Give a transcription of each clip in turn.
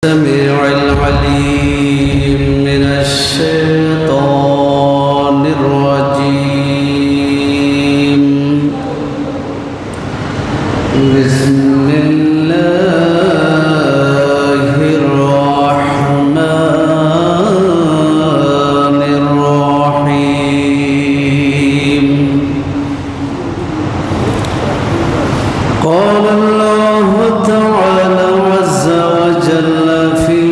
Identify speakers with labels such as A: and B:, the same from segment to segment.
A: السميع العليم من الشيطان الرجيم. بسم الله الرحمن الرحيم. قال الله تعالى عز وجل في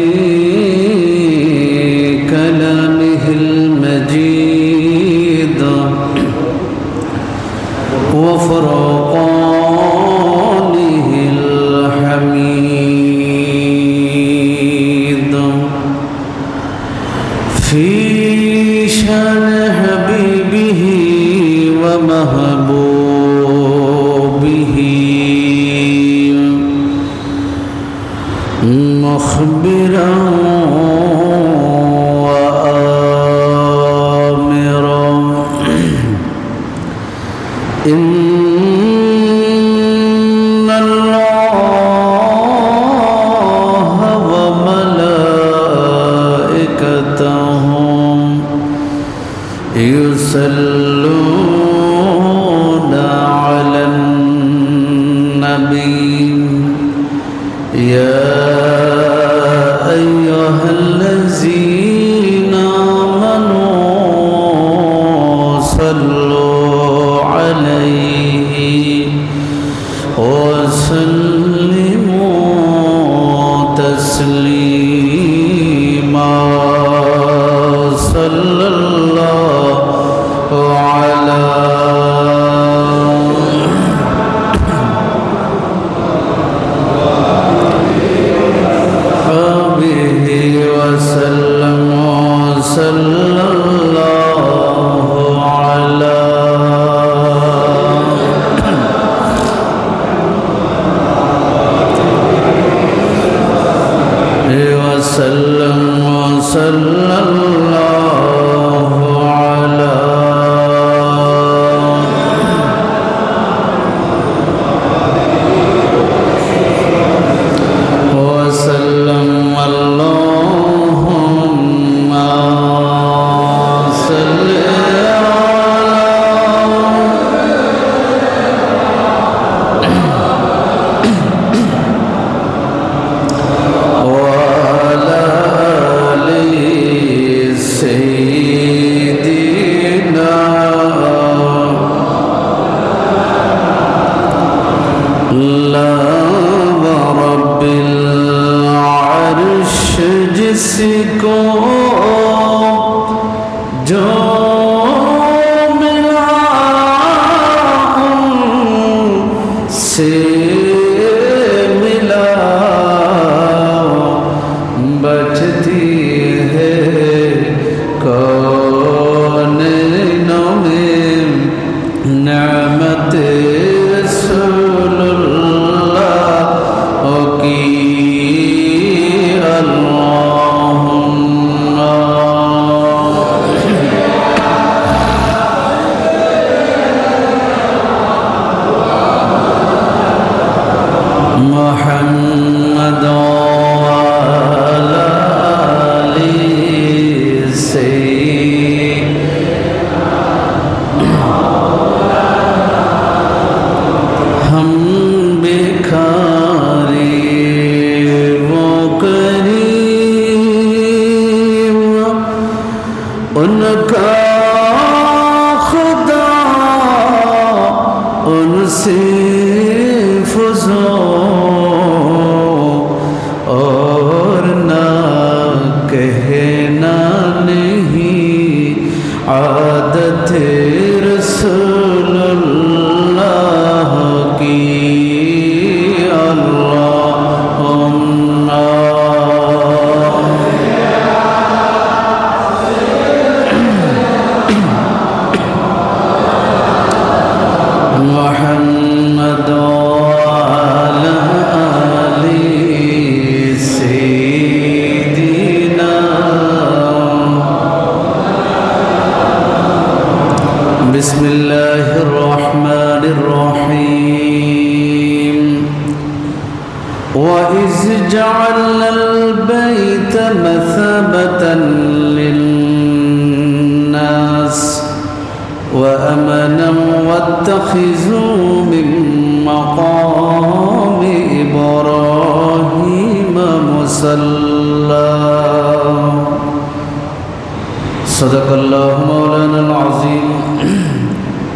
A: كلامه المجيد وفرقانه الحميد في شان حبيبه ومحبوبه مخبرا وآمرا إن الله وملائكته يصلون على النبي يا أيها الذين آمنوا صلوا عليه وسلموا تسليما. صلى الله على وسلم صلى الله على وسلم صلى الله على وسلم اللهم صل وعلى آل سيدنا لا ورب العرش जिसको जो मिला से मिला बचती है कौनों में नेमत रसूलुल्लाह की محمد وعلى آله हम भिखारी वो करीम उनका खुदा उनसे और ना कहना नहीं आदत रसूलुल्लाह की। अल्लाहुम्मा البيت مثابة للناس وأمنا واتخذوا من مقام إبراهيم مصلى صدق الله مولانا العظيم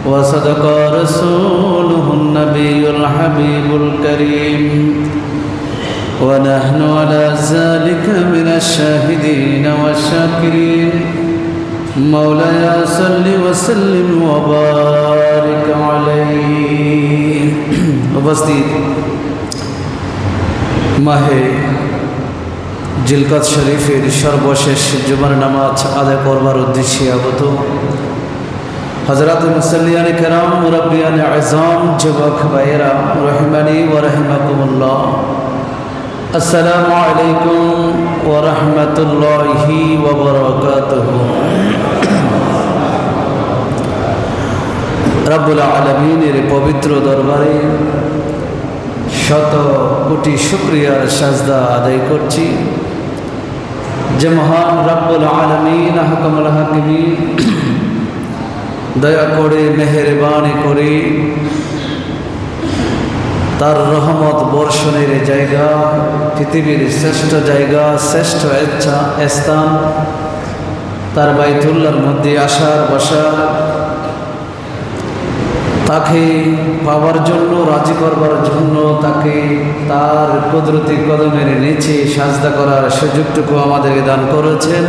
A: وصدق رسوله النبي الحبيب الكريم ونحن على ذلك من الشاهدين والشاكرين مولاي صل وسلم وبارك عليه উপস্থিত মাহে জিলকত শরীফের সর্বশেষ জুমার নামাজ আদায় করবার উদ্দেশ্যে আগত হযরত মুসল্লিয়ান কিরাম মুরব্বিয়ান আযম যুবক ভাইয়েরা রহিমানি ওয়া রাহিমাকুমুল্লাহ আসসালামু আলাইকুম ওয়া রাহমাতুল্লাহি ওয়া বারাকাতুহু রব্বুল আলামিনের পবিত্র দরবারে শত কোটি শুকরিয়ার সাজদা আদায় করছি যে মহান রব্বুল আলামিন আহকামুল হাকিমিন দয়া করে মেহেরবানি করে তার রহমত বর্ষণের জায়গা পৃথিবীর শ্রেষ্ঠ জায়গা শ্রেষ্ঠ স্থান তার বাইতুল্লাহর মধ্যে আসার বসার তাকে পাওয়ার জন্য রাজি করবার জন্য তাকে তার কুদরতি কদমের নিচে সাজদা করার সুযোগটুকু আমাদেরকে দান করেছেন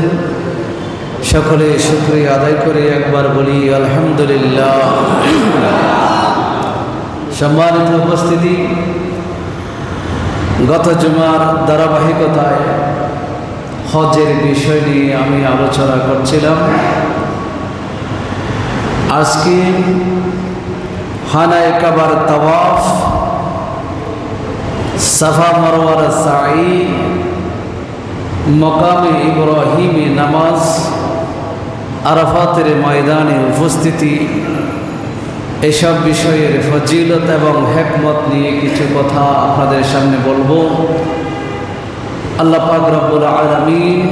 A: সকলে শুকরিয়া আদায় করে একবার বলি আলহামদুলিল্লাহ সম্মানিত উপস্থিতি গত জুমার ধারাবাহিকতায় হজের বিষয় নিয়ে আমি আলোচনা করছিলাম আজকে হানায়ে কাবার তাওয়াফ সাফা মারওয়ার সাই মকামে ইব্রাহিমে নামাজ আরাফাতের ময়দানে উপস্থিতি এসব বিষয়ের ফজিলত এবং হিকমত নিয়ে কিছু কথা আপনাদের সামনে বলবো আল্লাহ পাক রব্বুল আলামিন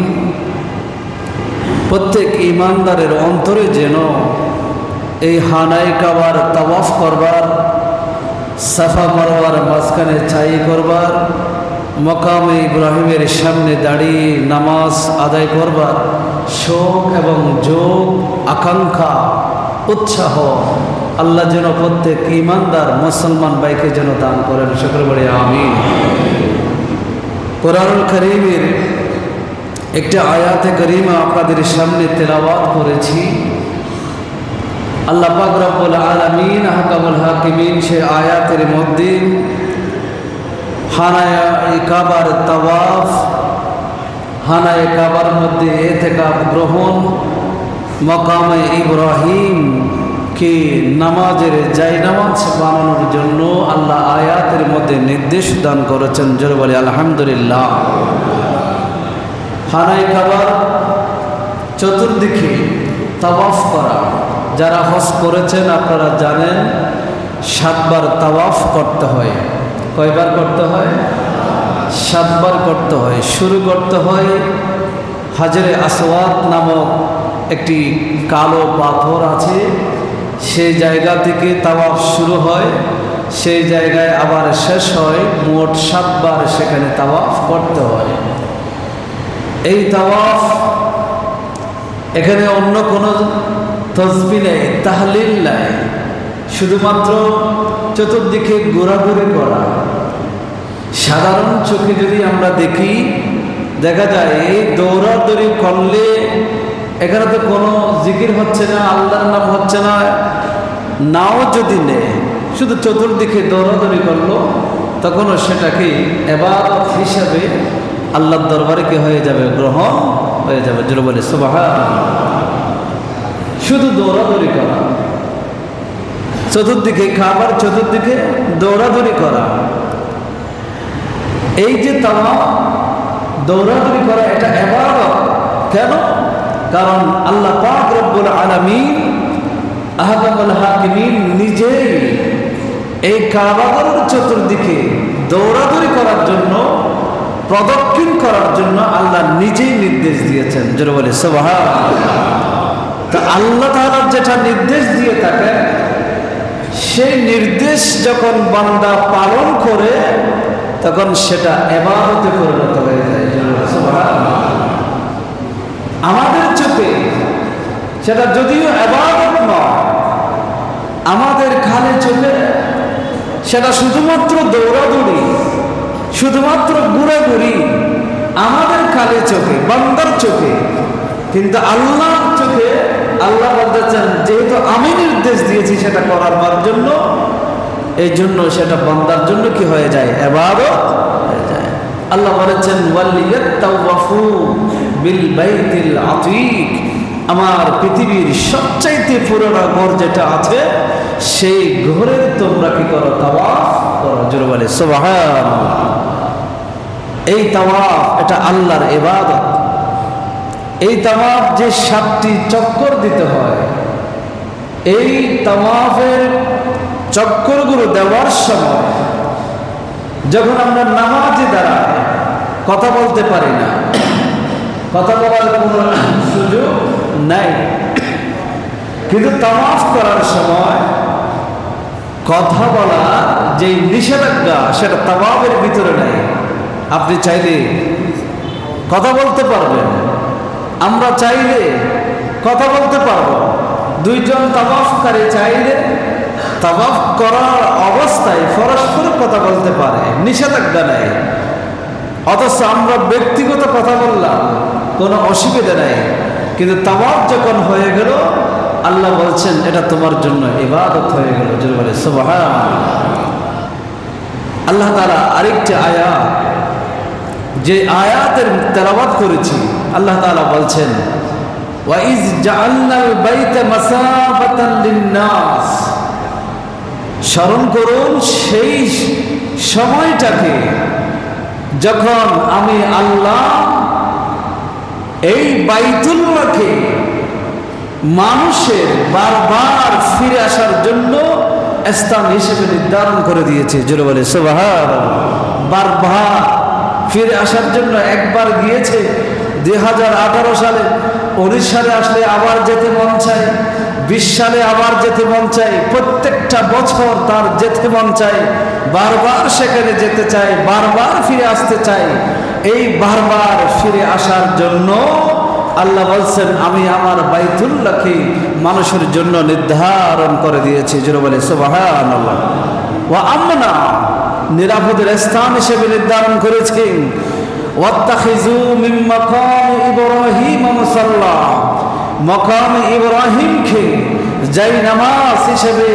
A: প্রত্যেক ঈমানদারের অন্তরে যেন এই হানায়ে কাবার তাওয়াফ করবার সাফা মারওয়ার মাঝখানে চাই করবার মকামে ইব্রাহিমের সামনে দাঁড়িয়ে নামাজ আদায় করবার শোক এবং যোগ আকাঙ্ক্ষা উৎসাহ আল্লাহ যেন প্রত্যেক ঈমানদার মুসলমান ভাইকে যেন দান করেন সকলে বলি আমিন কোরআনুল কারীমের একটা আয়াতে কারীমা আপনাদের সামনে তেলাওয়াত করেছি আল্লাহ পাক রব্বুল আলামিন আহকামুল হাকিমিন সে আয়াতের মধ্যে হানায়ে কাবার তাওয়াফ হানায়ে কাবার মধ্যে ইতিকাফ গ্রহণ মকামে ইব্রাহিম কে নামাজের জায়নামাজ বানানোর জন্য আল্লাহ আয়াতের মধ্যে নির্দেশ দান করেছেন জোরে বলি আলহামদুলিল্লাহ হানায়ে কাবার চতুর্দিকে তাওয়াফ করা যারা হজ করেছেন আপনারা জানেন 7 বার তাওয়াফ করতে হয় কয়বার করতে হয় 7 বার করতে হয় শুরু করতে হয় হাজরে আসওয়াদ নামক একটি কালো পাথর আছে সেই জায়গা থেকে তাওয়াফ শুরু হয় সেই জায়গায় আবার শেষ হয় মোট 7 বার সেখানে তাওয়াফ করতে হয় এই তাওয়াফ এখানে অন্য কোনো তসবিহ নেই তাহলিল নাই শুধুমাত্র চতুর্দিকে ঘোরাঘুরি করা সাধারণ চোখে যদি আমরা দেখি দেখা যায় এই দৌড়াদৌড়ি করলে এখানে তো কোনো জিকির হচ্ছে না আল্লাহর নাম হচ্ছে না নাও যদি নেয় শুধু চতুর্দিকে দৌড়াদৌড়ি করলো তখনও সেটাকে ইবাদত হিসাবে আল্লাহর দরবারে কি হয়ে যাবে গ্রহণ হয়ে যাবে জোরে বলে সুবহানাল্লাহ শুধু দৌড়াদৌড়ি করা চতুর্দিকে খাবার চতুর্দিকে দৌড়াদৌড়ি করা এই যে তাওয়াফ দৌড়াদৌড়ি করা এটা ইবাদত কেন কারণ আল্লাহ পাক রব্বুল আলামিন আহকামুল হাকিমিন নিজেই এই কাবাগরের চতুর্দিকে দৌড়াদৌড়ি করার জন্য প্রদক্ষিণ করার জন্য আল্লাহ নিজেই নির্দেশ দিয়েছেন। জোরে বলে সুবহানাল্লাহ। তো আল্লাহ তাআলা যেটা নির্দেশ দিয়ে থাকে সেই নির্দেশ যখন বান্দা পালন করে তখন সেটা ইবাদতে পরিণত হয়ে যায়। জোরে বলে সুবহানাল্লাহ। আমাদের চোখে সেটা যদিও ইবাদত নয়, আমাদের খালি চোখে সেটা শুধুমাত্র দৌড়াদৌড়ি, শুধুমাত্র ঘুরাঘুরি আমাদের কালে চোখে, বান্দার চোখে। কিন্তু আল্লাহর চোখে আল্লাহ বলতেছেন যেহেতু আমি নির্দেশ দিয়েছি সেটা করার জন্য, এই জন্য সেটা বান্দার জন্য কি হয়ে যায়? ইবাদত হয়ে যায়। আল্লাহ বলেছেন ওয়ালিয়াতাওয়াফু বিল বাইতিল আতীক, আমার পৃথিবীর সবচাইতে পুরনো ঘর যেটা আছে সেই ঘরের তোমরা কি করো? তাওয়াফ করো। জোরে বলে সুবহানাল্লাহ। এই তাওয়াফ এটা আল্লাহর ইবাদত। এই তাওয়াফ যে 7টি চক্কর দিতে হয়, এই তাওয়াফের চক্করগুলো দেওয়ার সময় যখন আমরা নামাজে দাঁড়াই কথা বলতে পারি না, কথা বলার কোনো সুযোগ নাই, কিন্তু তাওয়াফ করার সময় কথা বলা যে নিষেধাজ্ঞা সেটা তাওয়াফের ভিতরে নাই। আপনি চাইলে কথা বলতে পারবেন, আমরা চাইলে কথা বলতে পারবো। দুইজন তাওয়াফকারী চাইলে তাওয়াফ করার অবস্থায় পরস্পর কথা বলতে পারে, নিষেধাজ্ঞা নেই। অথচ আমরা ব্যক্তিগত কথা বললাম কোনো অসুবিধা নেই, কিন্তু তাওয়াফ যখন হয়ে গেল আল্লাহ বলছেন এটা তোমার জন্য ইবাদত হয়ে গেল। জোরে বলে সুবহানাল্লাহ। আল্লাহ তাআলা আরেকটি আয়াত, যে আয়াতের তেলাওয়াত করেছি, আল্লাহ তাআলা বলছেন ওয়াইজ জাআলনাল বাইতা মাসাবাতান লিন-নাস, স্মরণ করুন সেই সময়টাকে যখন আমি আল্লাহ এই বাইতুল্লাহকে মানুষের বারবার ফিরে আসার জন্য স্থান হিসেবে নির্ধারণ করে দিয়েছে। জোরে বলে সুবহানাল্লাহ। বারবার ফিরে আসার জন্য একবার গিয়েছে 2018 সালে, 19 সালে আসলে আবার যেতে মন চায়, 20 সালে আবার যেতে মন চায়, প্রত্যেকটা বছর তার যেতে মন চায়, বারবার সেখানে যেতে চায়, বারবার ফিরে আসতে চায়। এই বারবার ফিরে আসার জন্য আল্লাহ বলছেন আমি আমার বাইতুল্লাহকে মানুষের জন্য নির্ধারণ করে দিয়েছি। জোরে বলে সুবহানাল্লাহ। ওয়া আমনা, নিরাপদের স্থান হিসেবে নির্ধারণ করেছি। ওয়াত্তাখিযু মিন মাকাম ইব্রাহিম মুসাল্লা, মাকাম ইব্রাহিমকে যাই নামাজ হিসেবে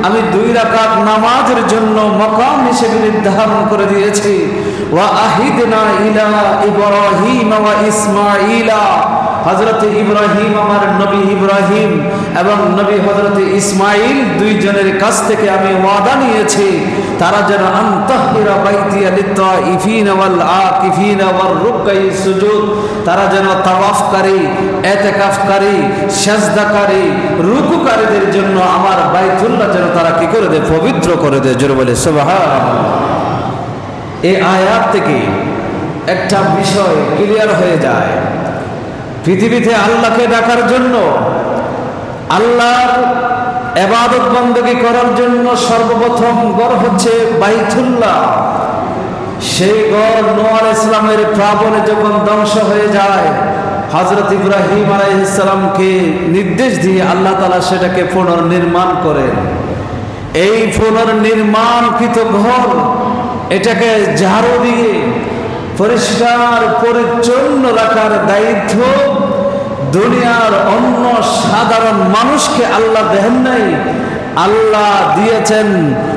A: আমি 2 রাকাত নামাজের জন্য মাকাম হিসেবে নির্ধারণ করে দিয়েছি। ওয়া আহিদনা ইলা ইব্রাহিম ওয়া ইসমাঈলা, হযরত ইব্রাহিম আমার নবী ইব্রাহিম এবং নবী হযরত ইসমাঈল দুইজনের কাছ থেকে আমি ওয়াদা নিয়েছি তারা যেন আনতাহিরা বাইতিয়া লিত্তাইফিনা ওয়াল আকিফিনা ওয়ার রুকঈ সুজুদ, তারা যেন তাওয়াফকারী, ইতিকাফকারী, সিজদাকারী, রুকুকারীদের জন্য আমার বাইতুল্লাহ যেন তারা কি করে দেয়? পবিত্র করে দেয়। জোরে বলে সুবহানাল্লাহ। এই আয়াত থেকে একটা বিষয় ক্লিয়ার হয়ে যায়, পৃথিবীতে আল্লাহকে ডাকার জন্য, আল্লাহর ইবাদত বندگی করার জন্য সর্বপ্রথম ঘর হচ্ছে বাইতুল্লাহ। সেই ঘর নূহ আলাইহিস সালামের প্লাবনে যখন ধ্বংস হয়ে যায়, হযরত ইব্রাহিম আলাইহিস সালামকে নির্দেশ দিয়ে আল্লাহ তাআলা সেটাকে পুনর্নির্মাণ করেন। এই পুনর্নির্মাণকৃত ঘর এটাকে ঝাড়ু দিয়ে পরিষ্কার পরিচ্ছন্ন রাখার দায়িত্ব দুনিয়ার অন্য সাধারণ মানুষকে আল্লাহ দেন নাই, আল্লাহ দিয়েছেন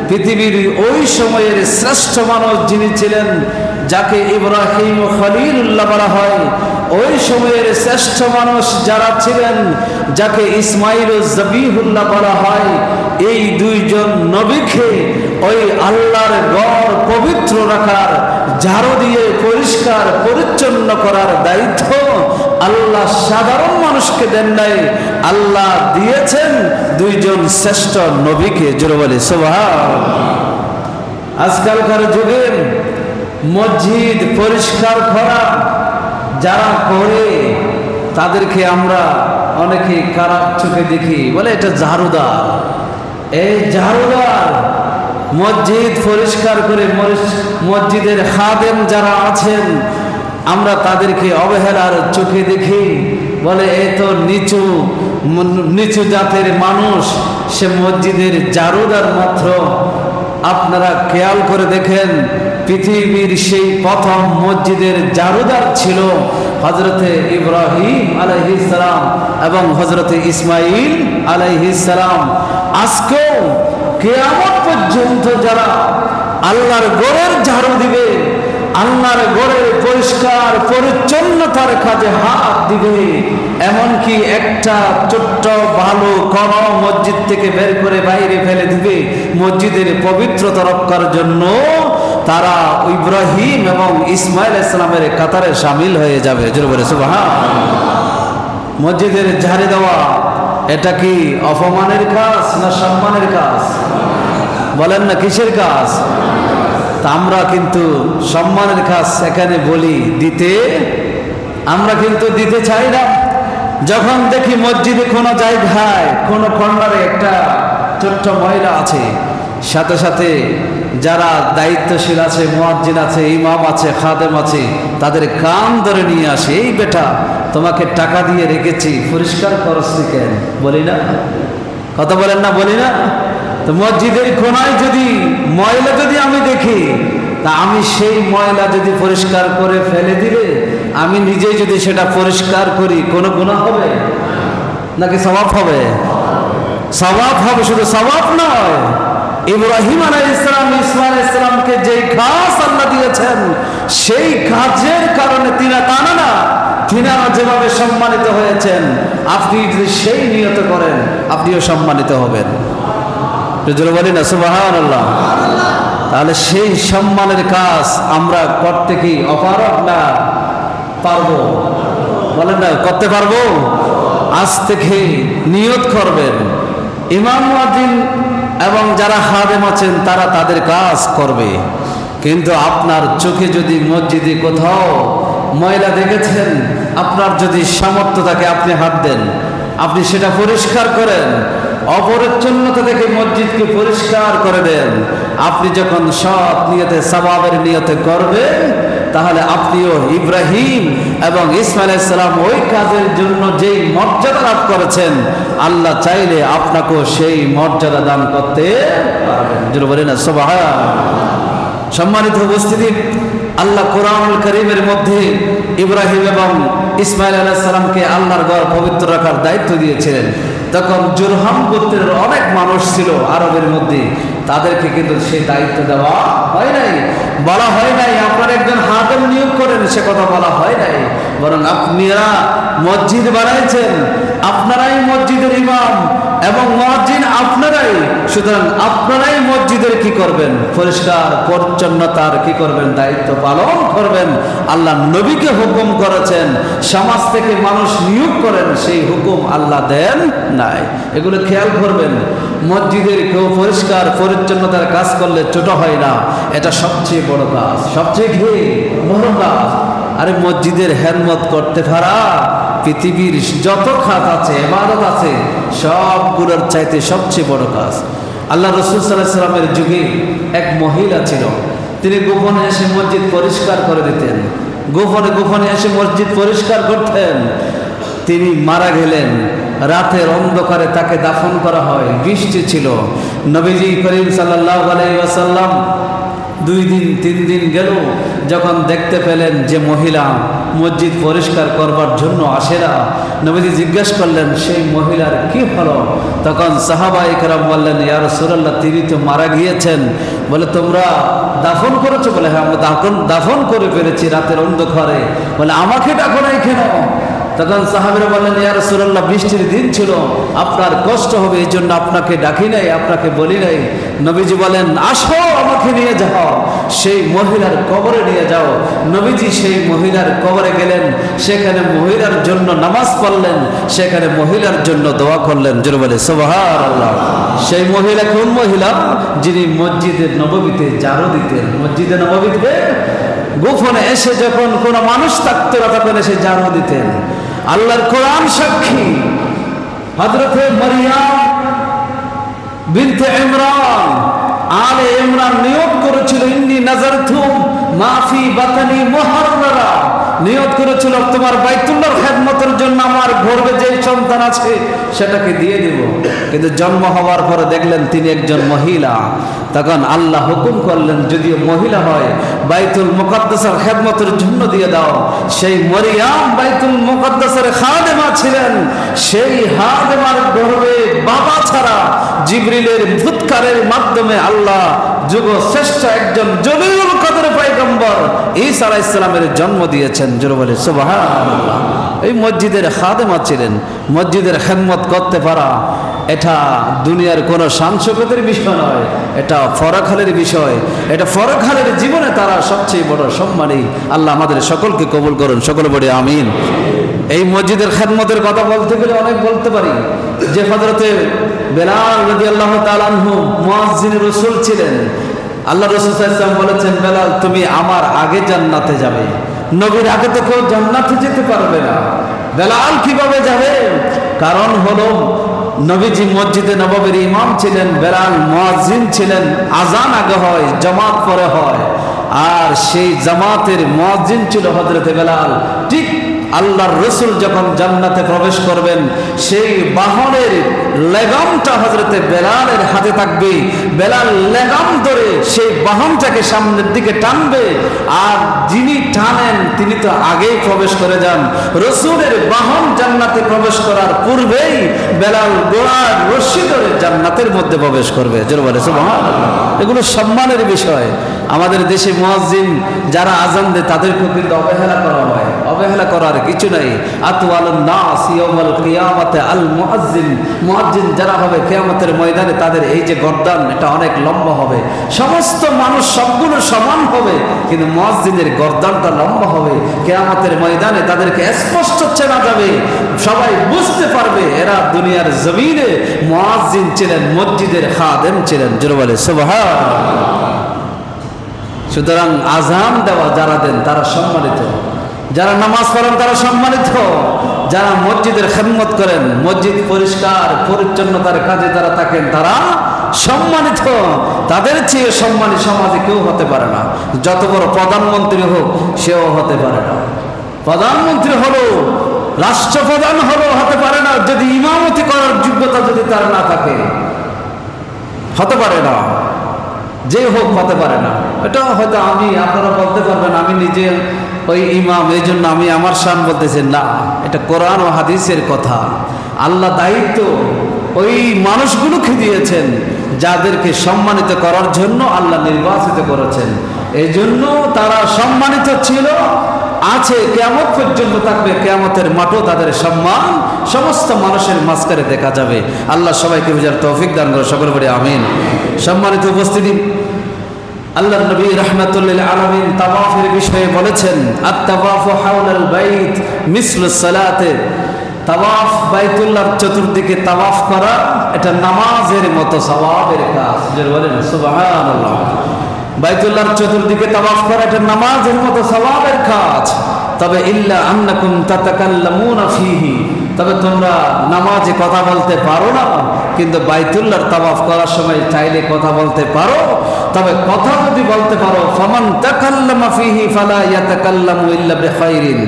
A: পৃথিবীর ওই সময়ের শ্রেষ্ঠ মানুষ যিনি ছিলেন, যাকে ইব্রাহিম খলিলুল্লাহ বলা হয়। ওই সময়ের শ্রেষ্ঠ মানুষ যারা ছিলেন, যাকে ইসমাইল জবিহুল্লাহ বলা হয়, এই দুইজন নবীকে ওই আল্লাহর ঘর পবিত্র রাখার, ঝাড়ু দিয়ে পরিষ্কার পরিচ্ছন্ন করার দায়িত্ব আল্লাহ সাধারণ মানুষকে দেন নাই, আল্লাহ দিয়েছেন দুইজন শ্রেষ্ঠ নবীকে। জোরে বলে সুবহানাল্লাহ। আজকালকার যুগে মসজিদ পরিষ্কার করা যারা করে তাদেরকে আমরা অনেকে খারাপ চোখে দেখি, বলে এটা ঝাড়ুদার। এই ঝাড়ুদার মসজিদ পরিষ্কার করে মসজিদের খাদেম যারা আছেন আমরা তাদেরকে অবহেলার চোখে দেখি, বলে এই তো নিচু জাতের মানুষ, সে মসজিদের ঝাড়ুদার মাত্র। আপনারা খেয়াল করে দেখেন, পৃথিবীর সেই প্রথম মসজিদের ঝাড়ুদার ছিল হযরতে ইব্রাহিম আলাইহিস সালাম এবং হযরতে ইসমাইল আলাইহিস সালাম। আজকেও কিয়ামত পর্যন্ত যারা আল্লাহর ঘরের ঝাড়ু দিবে, আল্লাহর ঘরের পরিষ্কার পরিচ্ছন্নতার কাজে হাত দিবে, এমনকি একটা ছোট্ট ভালো কোন মসজিদ থেকে বের করে বাইরে ফেলে দিবে মসজিদের পবিত্রতা রক্ষার জন্য, তারা ইব্রাহিম এবং ইসমাইল ইসলামের কাতারে শামিল হয়ে যাবে। জোরে বলে সুবহানাল্লাহ। মসজিদের ঝাড়ু দেওয়া এটা কি অপমানের কাজ না সম্মানের কাজ? বলেন না কিসের কাজ? তা আমরা কিন্তু সম্মানের কাজ এখানে বলি দিতে, আমরা কিন্তু দিতে চাই না। যখন দেখি মসজিদে কোনো জায়গায় কোনো কর্নারে একটা ছোট্ট মহিলা আছে, সাথে সাথে যারা দায়িত্বশীল আছে, মুয়াজ্জিন আছে, ইমাম আছে, খাদেম আছে, তাদের কান ধরে নিয়ে আসে, এই বেটা তোমাকে টাকা দিয়ে রেখেছি, পরিষ্কার করছি কেন? বলি না? কথা বলেন না? বলি না? তো মসজিদের কোনায় যদি ময়লা যদি আমি দেখি, তা আমি সেই ময়লা যদি পরিষ্কার করে ফেলে দিলে, আমি নিজেই যদি সেটা পরিষ্কার করি, কোনো গুনাহ হবে নাকি সওয়াব হবে? সওয়াব হবে। শুধু সওয়াব নয়, ইব্রাহিম আলাইহিস সালাম ইসমাঈল আলাইহিস সালামকে যেই কাজ আল্লাহ দিয়েছেন, সেই কাজের কারণে তিনারা যেভাবে সম্মানিত হয়েছেন, আপনি যদি সেই নিয়ত করেন আপনিও সম্মানিত হবেন। বলি না সুবহানাল্লাহ। তাহলে সেই সম্মানের কাজ আমরা করতে কি অপারগ না পারবো? বলেন না, করতে পারবো? আজ থেকে নিয়ত করবেন, ইমাম মুয়াজ্জিন এবং যারা খাদেম আছেন তারা তাদের কাজ করবে, কিন্তু আপনার চোখে যদি মসজিদে কোথাও ময়লা দেখেছেন, আপনার যদি সামর্থ্য থাকে আপনি হাত দেন, আপনি সেটা পরিষ্কার করেন, অপরিচ্ছন্নতা থেকে মসজিদকে পরিষ্কার করে দেন। আপনি যখন সৎ নিয়তে সওয়াবের নিয়তে করবেন, তাহলে আপনিও ইব্রাহিম এবং ইসমাঈল আলাইহিস সালাম ওই কাজের জন্য যেই মর্যাদা লাভ করেছেন, আল্লাহ চাইলে আপনাকেও সেই মর্যাদা দান করতে পারবেন। যেটা বলি না সুবহানাল্লাহ। সম্মানিত উপস্থিতি, আল্লাহ কোরআনুল কারীমের মধ্যে ইব্রাহিম এবং ইসমাঈল আলাইহিস সালামকে আল্লাহর ঘর পবিত্র রাখার দায়িত্ব দিয়েছিলেন। তখন জুরহাম গোত্রের অনেক মানুষ ছিল আরবের মধ্যে, তাদেরকে কিন্তু সেই দায়িত্ব দেওয়া হয় নাই, বলা হয় নাই আপনার একজন হাকিম নিয়োগ করেন, সে কথা বলা হয় নাই। বরং আপনারা মসজিদ বানাইছেন, আপনারাই মসজিদের ইমাম এবং মুয়াজ্জিন আপনারাই, সুতরাং আপনারাই মসজিদের কি করবেন? পরিষ্কার পরিচ্ছন্নতার কি করবেন? দায়িত্ব পালন করবেন। আল্লাহ নবীকে হুকুম করেছেন, সমাজ থেকে মানুষ নিয়োগ করেন, সেই হুকুম আল্লাহ দেন নাই। এগুলো খেয়াল করবেন। মসজিদের কেউ পরিষ্কার পরিচ্ছন্নতার কাজ করলে ছোট হয় না, এটা সবচেয়ে বড় কাজ, সবচেয়ে বড় কাজ। আরে মসজিদের খেদমত করতে পারা পৃথিবীর যত কাজ আছে, ইবাদত আছে, সবগুলোর চাইতে সবচেয়ে বড় কাজ। আল্লাহ রাসূল সাল্লাল্লাহু আলাইহি ওয়াসাল্লামের যুগে এক মহিলা ছিল, তিনি গোপনে এসে মসজিদ পরিষ্কার করে দিতেন, গোপনে গোপনে এসে মসজিদ পরিষ্কার করতেন। তিনি মারা গেলেন, রাতের অন্ধকারে তাকে দাফন করা হয়, বৃষ্টি ছিল। নবীজি করিম সাল্লাল্লাহু আলাইহি ওয়াসাল্লাম 2 দিন 3 দিন গেল, যখন দেখতে পেলেন যে মহিলা মসজিদ পরিষ্কার করবার জন্য আসে না, নবীজি জিজ্ঞাসা করলেন সেই মহিলার কি হলো? তখন সাহাবায়ে কেরাম বললেন, ইয়া রাসূলুল্লাহ, তিনি তো মারা গিয়েছেন। বলে তোমরা দাফন করেছো? বলে হ্যাঁ, আমরা দাফন করে ফেলেছি রাতের অন্ধকারে। বলে আমাকে ডাকো নাই কেন? তখন সাহাবীরা বললেন, ইয়া রাসূলুল্লাহ, বৃষ্টির দিন ছিল, আপনার কষ্ট হবে, এই জন্য আপনাকে ডাকি নাই, আপনাকে বলি নাই। নবীজি বলেন, আসো আমাকে নিয়ে যাও, সেই মহিলার কবরে নিয়ে যাও। নবীজি সেই মহিলার কবরে গেলেন, সেখানে মহিলার জন্য নামাজ পড়লেন, সেখানে মহিলার জন্য দোয়া করলেন। জোরে বলে সুবহানাল্লাহ। সেই মহিলা কোন মহিলা? যিনি মসজিদে নববীতে ঝাড়ু দিতেন, মসজিদে নববীতে গোপনে এসে যখন কোনো মানুষ থাকতো না তখন এসে জানানো দিতেন। আল্লাহর কোরআন সাক্ষী, হযরতে মারিয়াম বিনতে ইমরান আলে ইমরান নিয়ত করেছিল, ইন্নী নাযারতু মা ফি বাতনি মুহাররারা, নিয়ত করেছিল তোমার বাইতুল্লাহর খেদমতের জন্য আমার গর্ভে যে সন্তান আছে সেটাকে দিয়ে দেব। কিন্তু জন্ম হওয়ার পরে দেখলেন তিনি একজন মহিলা। তখন আল্লাহ হুকুম করলেন যদিও মহিলা হয় বাইতুল মুকাদ্দাসের খেদমতের জন্য দিয়ে দাও। সেই মরিয়াম বাইতুল মুকাদ্দাসের খাদেমা ছিলেন, সেই খাদেমার গর্ভে বাবা ছাড়া জিবরিলের ফুৎকারের মাধ্যমে আল্লাহ যুগ শ্রেষ্ঠ একজন জলিলুল কদর পয়গম্বর ঈসা আলাইহিস সালামের জন্ম দিয়েছেন। জোরে বলে সুবহানাল্লাহ। এই মসজিদের খাদেমা ছিলেন। মসজিদের খেদমত করতে পারা এটা দুনিয়ার কোনো শান-শৌকতের বিষয় নয়, এটা ফরখালের বিষয়। এটা ফরখালের জীবনে তারা সবচেয়ে বড় সম্মানী। আল্লাহ আমাদের সকলকে কবুল করুন, সকলে বলি আমিন। এই মসজিদের খেদমতের কথা বলতে গেলে অনেক বলতে পারি। যে হযরতে বেলাল রাদিয়াল্লাহু তাআলা আনহু মুয়াজ্জিন রাসূল ছিলেন। আল্লাহ রাসূল সাল্লাল্লাহু আলাইহি ওয়াসাল্লাম বলেছেন, বেলাল তুমি আমার আগে জান্নাতে যাবে। নবীর আগে তো কেউ জান্নাতে যেতে পারবে না। বেলাল কিভাবে যাবে? কারণ হলো নবীজি মসজিদে নববীর ইমাম ছিলেন, বেলাল মুয়াজ্জিন ছিলেন। আজান আগে হয়, জামাত পরে হয়, আর সেই জামাতের মুয়াজ্জিন ছিল হযরতে বেলাল। ঠিক আল্লাহর রাসূল যখন জান্নাতে প্রবেশ করবেন সেই বাহনের লেগামটা হযরতে বেলালের হাতে থাকবে। বেলাল লেগাম ধরে সেই বাহনটাকে সামনের দিকে টানবে, আর যিনি টানেন তিনি তো আগেই প্রবেশ করে যান। রাসূলের বাহন জান্নাতে প্রবেশ করার পূর্বেই বেলাল গোড়ার রশি ধরে জান্নাতের মধ্যে প্রবেশ করবে। জোরে বলে সুবহানাল্লাহ। এগুলো সম্মানের বিষয়। আমাদের দেশে মুয়াজ্জিন যারা আজান দেয় তাদেরকেও কিন্তু অবহেলা করা হয়। অবহেলা করার কিছু নাই। আতওয়ালুন নাস ইয়াউমাল কিয়ামাতে আল মুয়াজ্জিন, মুয়াজ্জিন যারা হবে কিয়ামতের ময়দানে তাদের এই যে গর্দান এটা অনেক লম্বা হবে। সমস্ত মানুষ সবগুলো সমান হবে, কিন্তু মুয়াজ্জিনের গর্দানটা লম্বা হবে। কিয়ামতের ময়দানে তাদেরকে স্পষ্ট চেনা যাবে, সবাই বুঝতে পারবে এরা দুনিয়ার জমিনে মুয়াজ্জিন ছিলেন, মসজিদের খাদেম ছিলেন। জোরে বলে সুবহানাল্লাহ। সুতরাং আজান দেওয়া যারা দেন তারা সম্মানিত, যারা নামাজ পড়েন তারা সম্মানিত, যারা মসজিদের খেদমত করেন, মসজিদ পরিষ্কার পরিচ্ছন্নতার কাজে যারা থাকেন তারা সম্মানিত। তাদের চেয়ে সম্মানী সমাজে কেউ হতে পারে না। যত বড় প্রধানমন্ত্রী হোক সেও হতে পারে না। প্রধানমন্ত্রী হলো, রাষ্ট্রপ্রধান হলো হতে পারে না যদি ইমামতি করার যোগ্যতা যদি তার না থাকে, হতে পারে না। যে হোক হতে পারে না। এটা হয়তো আপনারা বলতে পারবেন আমি নিজে ওই ইমাম, এই জন্য আমি আমার শান বলতেছি না। এটা কোরআন ও হাদিসের কথা। আল্লাহ দায়িত্ব ওই মানুষগুলোকে দিয়েছেন যাদেরকে সম্মানিত করার জন্য আল্লাহ নির্বাচিত করেছেন। এই জন্য তারা সম্মানিত ছিল, আছে, কিয়ামত পর্যন্ত থাকবে। কিয়ামতের মাঠও তাদের সম্মান সমস্ত মানুষের মাঝখানে দেখা যাবে। আল্লাহ সবাইকে বুঝার তৌফিক দান করে, সকলে বলি আমিন। সম্মানিত উপস্থিতি, আল্লাহ নবী রাহমাতুল্লিল আলামিন তাওয়াফের বিষয়ে বলেছেন, আত-তাওয়াফু হাওলাল বাইত মিসলুস সালাতে। তাওয়াফ বাইতুল্লাহর চতুর্দিকে তাওয়াফ করা এটা নামাজের মতো সওয়াবের কাজ। যারা বলেন সুবহানাল্লাহ। বাইতুল্লাহর চতুর্দিকে তাওয়াফ করা এটা নামাজের মতো সওয়াবের কাজ। তবে ইল্লা আন্নাকুম তাতাকাল্লামুনা ফীহি, তবে তোমরা নামাজে কথা বলতে পারো না, কিন্তু বাইতুল্লাহর তাওয়াফ করার সময় চাইলে কথা বলতে পারো। তবে কথা যদি বলতে পারো, ফামান তাকাল্লামা ফীহি ফালা ইয়াতাকাল্লামু ইল্লা বিখাইরিন।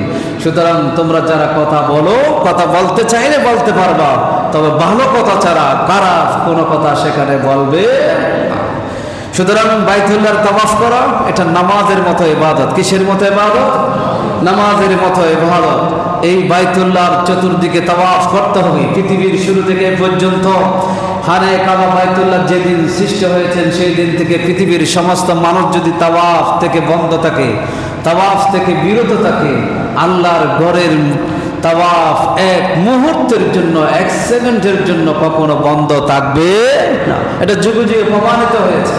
A: সুতরাং তোমরা যারা কথা বলো, কথা বলতে চাইলে বলতে পারবা, তবে ভালো কথা ছাড়া খারাপ কোনো কথা সেখানে বলবে না। সুতরাং বাইতুল্লাহর তাওয়াফ করা এটা নামাজের মতো ইবাদত। কিসের মতো ইবাদত? নামাজের মতো ইবাদত। এই বাইতুল্লাহর চতুর্দিকে তাওয়াফ করতে হবে। পৃথিবীর শুরু থেকে পর্যন্ত খানে কাবা বাইতুল্লাহ যেদিন সৃষ্টি হয়েছেন সেই দিন থেকে পৃথিবীর সমস্ত মানুষ যদি তাওয়াফ থেকে বন্ধ থাকে, তাওয়াফ থেকে বিরত থাকে, আল্লাহর ঘরের তাওয়াফ এক মুহূর্তের জন্য, এক সেকেন্ডের জন্য কখনো বন্ধ থাকবে না। এটা যুগে যুগে প্রমাণিত হয়েছে।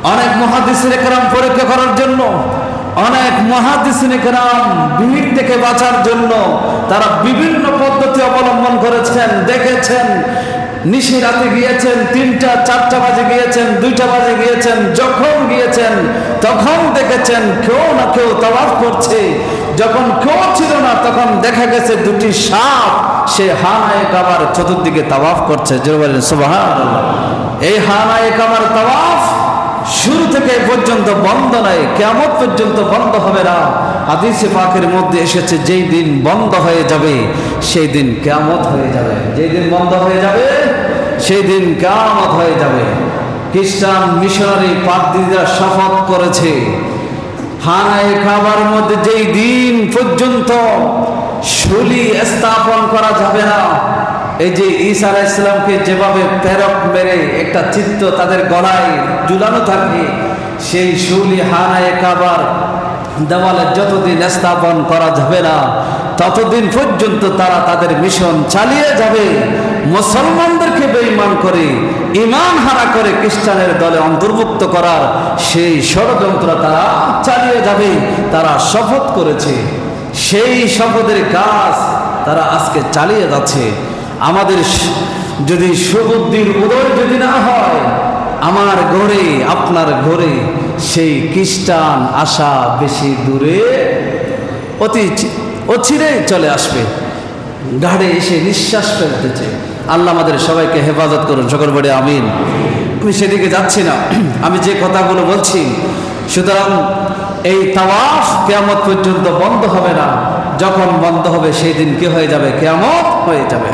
A: অনেক মুহাদ্দিসিনে কেরাম পরীক্ষা করার জন্য, অনেক মুহাদ্দিসিনে কেরাম ভিড় থেকে বাঁচার জন্য তারা বিভিন্ন পদ্ধতি অবলম্বন করেছেন, দেখেছেন নিশি রাতে গিয়েছেন, 3টা 4টা বাজে গিয়েছেন, 2টা বাজে গিয়েছেন, যখন গিয়েছেন তখন দেখেছেন কেউ না কেউ তাওয়াফ করছে। যখন কেউ ছিল না তখন দেখা গেছে 2টি সাপ সে হানায়ে কাবার চতুর্দিকে তাওয়াফ করছে। জোরে বলেন সুবহানাল্লাহ। এই হানায়ে কাবার তাওয়াফ শুরু থেকে পর্যন্ত বন্ধ নাই, কিয়ামত পর্যন্ত বন্ধ হবে না। হাদিসে পাকের মধ্যে এসেছে যেই দিন বন্ধ হয়ে যাবে সেই দিন কিয়ামত হয়ে যাবে। যেই দিন বন্ধ হয়ে যাবে সেই দিন কিয়ামত হয়ে যাবে। খ্রিস্টান মিশনারি পাদ্রীরা শপথ করেছে হানায়ে কাবার মধ্যে যেই দিন পর্যন্ত শুলি স্থাপন করা যাবে না, এই যে ঈসা আলাইহিস সালামকে যেভাবে প্রেরক মেরে একটা চিত্র তাদের গলায় ঝুলানো থাকে, সেই শুলি হানায়ে কাবার দেওয়ালে যতদিন স্থাপন করা যাবে না ততদিন পর্যন্ত তারা তাদের মিশন চালিয়ে যাবে। মুসলমানদেরকে বেঈমান করে ঈমান হারা করে খ্রিস্টানের দলে অন্তর্ভুক্ত করার সেই ষড়যন্ত্র তারা চালিয়ে যাবে। তারা শপথ করেছে, সেই শপথের কাজ তারা আজকে চালিয়ে যাচ্ছে। আমাদের যদি সুবুদ্ধির উদয় যদি না হয়, আমার ঘরে আপনার ঘরে সেই খ্রিস্টান আসা বেশি দূরে অচিরেই চলে আসবে, ঘাড়ে এসে নিঃশ্বাস ফেলতেছে। আল্লাহ আমাদের সবাইকে হেফাজত করুন, সকল বলে আমিন। আমি সেদিকে যাচ্ছি না, আমি যে কথাগুলো বলছি। সুতরাং এই তাওয়াফ কিয়ামত পর্যন্ত বন্ধ হবে না। যখন বন্ধ হবে সেই দিন কি হয়ে যাবে? কিয়ামত হয়ে যাবে।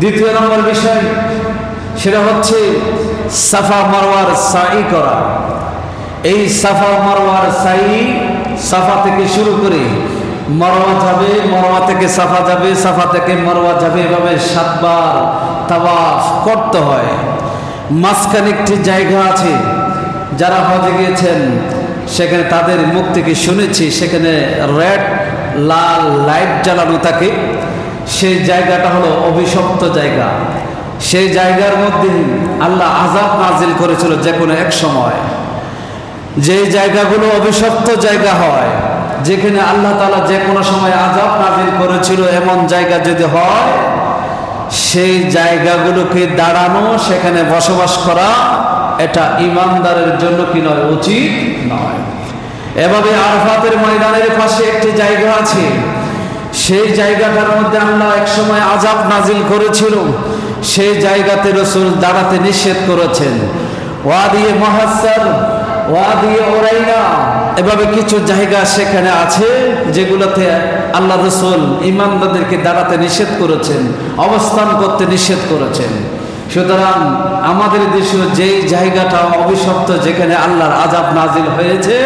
A: দ্বিতীয় নম্বর বিষয় সেটা হচ্ছে সাফা মারওয়ার সাই করা। এই সাফা মারওয়ার সাই, সাফা থেকে শুরু করে মারওয়া যাবে, মারওয়া থেকে সাফা যাবে, সাফা থেকে মারওয়া যাবে, এভাবে 7 বার তাওয়াফ করতে হয়। মাঝখানে একটি জায়গা আছে, যারা হজে গিয়েছেন সেখানে তাদের মুখ থেকে শুনেছি সেখানে রেড লাল লাইট জ্বালানো থাকে। সেই জায়গাটা হলো অভিশপ্ত জায়গা। সেই জায়গার মধ্যে আল্লাহ আযাব নাজিল করেছিল যে কোনো এক সময়। যে জায়গাগুলো অভিশপ্ত জায়গা হয়, যেখানে আল্লাহ তাআলা যে কোনো সময় আযাব নাজিল করেছিল, এমন জায়গা যদি হয়, সেই জায়গাগুলোকে দাঁড়ানো, সেখানে বসবাস করা, এটা ঈমানদারের জন্য কি নয়? উচিত নয়। এভাবে আরাফাতের ময়দানের পাশে একটি জায়গা আছে, সেই জায়গাটার মধ্যে আল্লাহ এক সময় আযাব নাজিল করেছিল। সেই জায়গাতে রাসূল দাঁড়াতে নিষেধ করেছেন। ওয়াদিয়ে মুহাসসার, ওয়াদিয়ে উরাইনা, এভাবে কিছু জায়গা সেখানে আছে যেগুলোতে আল্লাহ রাসূল ঈমানদারদেরকে দাঁড়াতে নিষেধ করেছেন, অবস্থান করতে নিষেধ করেছেন। সুতরাং আমাদের দেশে যেই জায়গাটা অভিশপ্ত, যেখানে আল্লাহর আযাব নাজিল হয়েছে,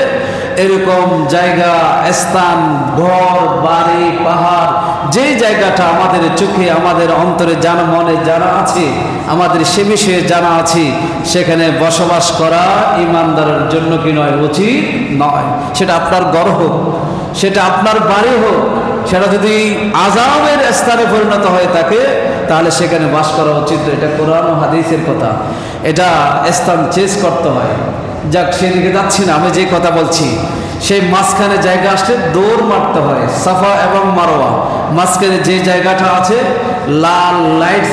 A: এরকম জায়গা, স্থান, ঘর বাড়ি পাহাড়, যেই জায়গাটা আমাদের চোখে আমাদের অন্তরে জানা, মনে জানা আছে, আমাদের সে বিষয়ে জানা আছে, সেখানে বসবাস করা ঈমানদারের জন্য কি নয়? উচিত নয়। সেটা আপনার ঘর হোক, সেটা আপনার বাড়ি হোক, সেটা যদি আযাবের স্থানে পরিণত হয়ে থাকে তাহলে সেখানে বাস করা উচিত। এটা কোরআন ও হাদিসের কথা। এটা স্থান চেঞ্জ করতে হয়। যাক, সেদিকে যাচ্ছি না, আমি যে কথা বলছি, সেই মাঝখানে জায়গা আসলে দৌড় মারতে হয়। সাফা এবং মারওয়া মাঝখানে যে জায়গাটা আছে, লাল লাইট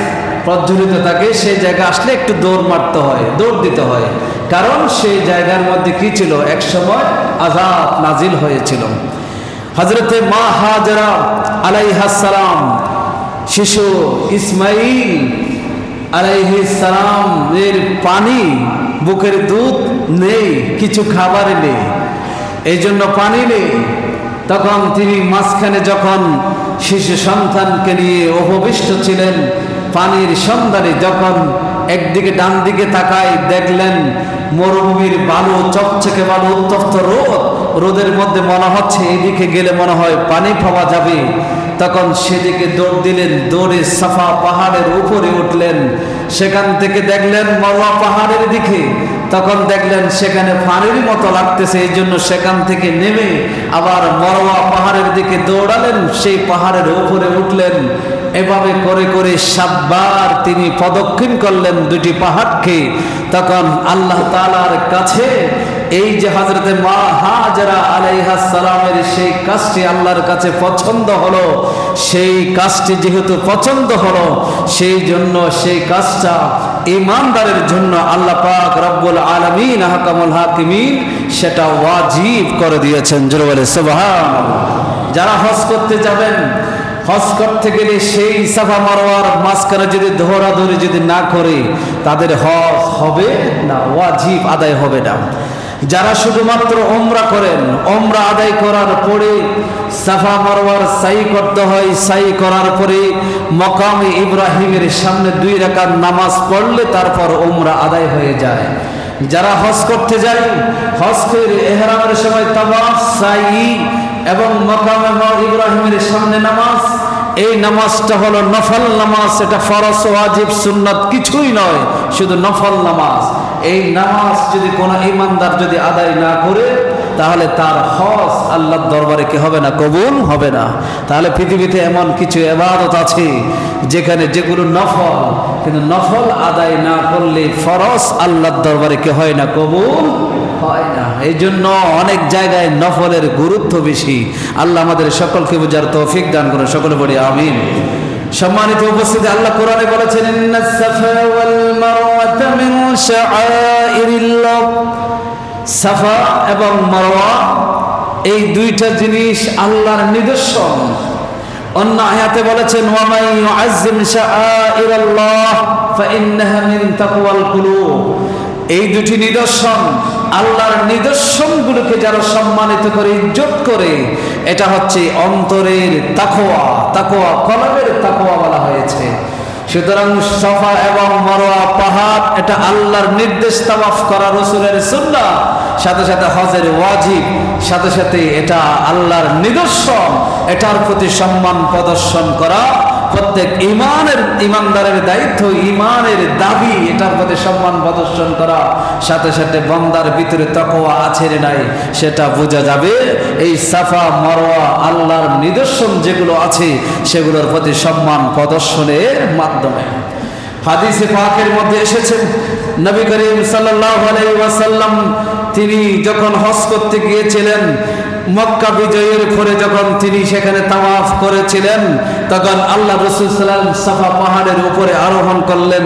A: প্রজ্বলিত থাকে, সেই জায়গা আসলে একটু দৌড় মারতে হয়, দৌড় দিতে হয়। কারণ সেই জায়গার মধ্যে কি ছিল? এক সময় আযাব নাজিল হয়েছিল। হযরতে মা হাজরা আলাইহিস সালাম, শিশু ইসমাইল আলাইহিস সালাম এর পানি, বুকের দুধ নেই, কিছু খাবার নেই, এই জন্য পানি নেই। তখন তিনি মাঝখানে যখন শিশু সন্তানকে নিয়ে উপবিষ্ট ছিলেন পানির সন্ধানে, যখন একদিকে ডান দিকে তাকায়, দেখলেন মরুভূমির বালু, চকচকে বালু, উত্তপ্ত রোদ, রোদের মধ্যে মনে হচ্ছে এদিকে গেলে মনে হয় পানি পাওয়া যাবে। তখন সেদিকে দৌড় দিলেন, দৌড়ে সাফা পাহাড়ের উপরে উঠলেন। সেখান থেকে দেখলেন মারওয়া পাহাড়ের দিকে, তখন দেখলেন সেখানে পানির মতো লাগতেছে, এই জন্য সেখান থেকে নেমে আবার মারওয়া পাহাড়ের দিকে দৌড়ালেন, সেই পাহাড়ের উপরে উঠলেন। এভাবে করে করে 7 বার তিনি প্রদক্ষিণ করলেন 2টি পাহাড়কে। তখন আল্লাহ তাআলার কাছে এই যে হযরতে মা হাজরা আলাইহিস সালামের সেই কাজটি আল্লাহর কাছে পছন্দ হলো, সেই কাজটি যেহেতু পছন্দ হলো, সেই জন্য সেই কাজটা ঈমানদারের জন্য আল্লাহ পাক রব্বুল আলামিন আহকামুল হাকিমিন সেটা ওয়াজিব করে দিয়েছেন। জোরে বলে সুবহানাল্লাহ। যারা হজ করতে যাবেন, হজ করতে গেলে সেই সাফা মারওয়ার মাঝখানে যদি দৌড়াদৌড়ি যদি না করে তাদের হজ হবে না, ওয়াজিব আদায় হবে না। যারা শুধুমাত্র ওমরা করেন, ওমরা আদায় করার পরে সাফা মারওয়ার সাই করতে হয়, সাই করার পরে মাকামে ইব্রাহিমের সামনে 2 রাকাত নামাজ পড়লে তারপর ওমরা আদায় হয়ে যায়। যারা হজ করতে যায়, হজ করে ইহরামের সময় তাওয়াফ, সাই এবং মাকামে ইব্রাহিমের সামনে নামাজ, এই নামাজটা হলো নফল নামাজ। এটা ফরজ ওয়াজিব সুন্নাত কিছুই নয়, শুধু নফল নামাজ। এই নামাজ যদি কোনো ঈমানদার যদি আদায় না করে তাহলে তার হজ আল্লাহর দরবারে কি হবে না, কবুল হবে না। তাহলে পৃথিবীতে এমন কিছু ইবাদত আছে যেখানে যেগুলো নফল, কিন্তু নফল আদায় না করলে ফরজ আল্লাহর দরবারে কি হয় না, কবুল হয় না। এই জন্য অনেক জায়গায় নফলের গুরুত্ব বেশি। আল্লাহ আমাদের সকলকে বুঝার তৌফিক দান করুন, সকলে বলি আমিন। সম্মানিত উপস্থিতি, আল্লাহ কোরআনে বলেছেন ইন্নাস সাফা ওয়াল মারওয়াতা মিন শাআইরিল্লাহ। সাফা এবং মারওয়া এই দুইটা জিনিস আল্লাহর নিদর্শন। অন্য আয়াতে বলেছেন ওয়া মান ইউআজ্জিম শাআইরাল্লাহ ফাইন্নাহা মিন তাকওয়াল কুলুব। এই দুটি নিদর্শন, আল্লাহর নিদর্শনগুলোকে যারা সম্মানিত করে, ইজ্জত করে, এটা হচ্ছে অন্তরের তাকওয়া। তাকওয়া কলবের তাকওয়া বলা হয়েছে। সুতরাং সাফা এবং মারওয়া পাহাড় এটা আল্লাহর নির্দেশ, তাওয়াফ করা রাসূলের সুন্নাহ, সাথে সাথে হজের ওয়াজিব, সাথে সাথে এটা আল্লাহর নিদর্শন। এটার প্রতি সম্মান প্রদর্শন করা প্রত্যেক ঈমানদারের দায়িত্ব, ঈমানের দাবি, এটার প্রতি সম্মান প্রদর্শন করা। সাথে সাথে বান্দার ভিতরে তাকওয়া আছে না নাই সেটা বোঝা যাবে এই সাফা মারওয়া আল্লাহর নিদর্শন যেগুলো আছে সেগুলোর প্রতি সম্মান প্রদর্শনের মাধ্যমে। হাদিসে পাকের মধ্যে এসেছে নবী করিম সাল্লাল্লাহু আলাইহি ওয়াসাল্লাম তিনি যখন হজ করতে গিয়েছিলেন, মক্কা বিজয়ের পরে যখন তিনি সেখানে তাওয়াফ করেছিলেন, তখন আল্লাহ রাসূল সাল্লাল্লাহু আলাইহি ওয়াসাল্লাম সাফা পাহাড়ের উপরে আরোহণ করলেন।